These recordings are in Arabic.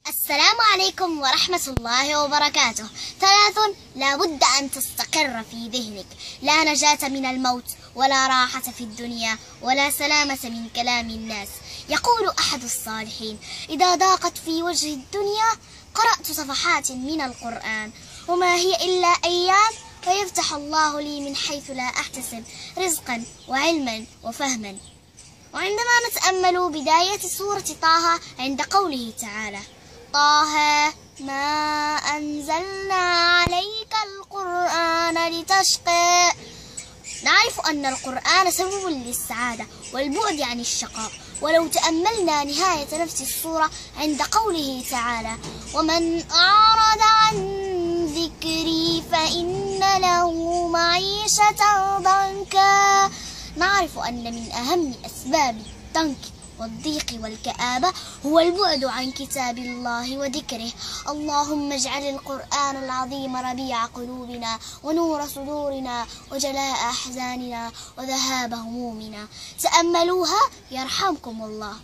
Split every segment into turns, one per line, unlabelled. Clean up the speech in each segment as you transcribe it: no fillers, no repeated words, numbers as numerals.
السلام عليكم ورحمة الله وبركاته. 3 لا بد أن تستقر في ذهنك: لا نجاة من الموت، ولا راحة في الدنيا، ولا سلامة من كلام الناس. يقول أحد الصالحين: إذا ضاقت في وجه الدنيا قرأت صفحات من القرآن، وما هي إلا أيام ويفتح الله لي من حيث لا أحتسب رزقا وعلما وفهما. وعندما نتأمل بداية سورة طه عند قوله تعالى: طه ما أنزلنا عليك القرآن لتشقى، نعرف أن القرآن سبب للسعادة والبعد عن الشقاء. ولو تأملنا نهاية نفس السورة عند قوله تعالى: ومن أعرض عن ذكري فإن له معيشة ضنكا، نعرف أن من أهم أسباب الضنك والضيق والكآبة هو البعد عن كتاب الله وذكره. اللهم اجعل القرآن العظيم ربيع قلوبنا ونور صدورنا وجلاء أحزاننا وذهاب همومنا. تأملوها يرحمكم الله.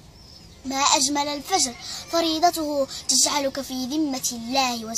ما أجمل الفجر، فريضته تجعلك في ذمة الله،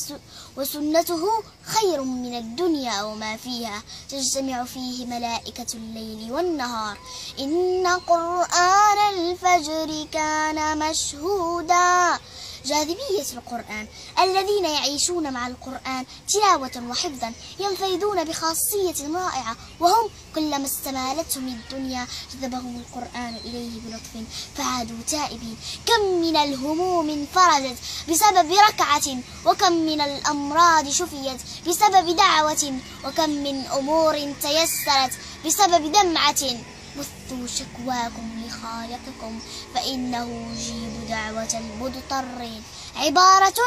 وسنته خير من الدنيا وما فيها، تجتمع فيه ملائكة الليل والنهار. إن قرآن الفجر كان مشهودا. جاذبية القرآن: الذين يعيشون مع القرآن تلاوة وحفظا ينفردون بخاصية رائعة، وهم كلما استمالتهم الدنيا جذبهم القرآن إليه بلطف فعادوا تائبين. كم من الهموم انفرجت بسبب ركعة، وكم من الأمراض شفيت بسبب دعوة، وكم من أمور تيسرت بسبب دمعة. بثوا شكواكم لخالقكم فإنه يجيب دعوة المضطرين. عبارة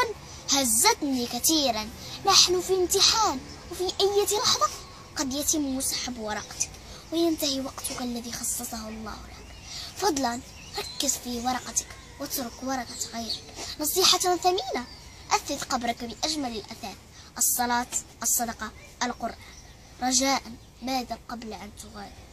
هزتني كثيرا. نحن في امتحان، وفي أي لحظة قد يتم سحب ورقتك وينتهي وقتك الذي خصصه الله لك. فضلا ركز في ورقتك واترك ورقة غيرك. نصيحة ثمينة: أثث قبرك بأجمل الأثاث: الصلاة، الصدقة، القرآن. رجاء بادر قبل أن تغادر.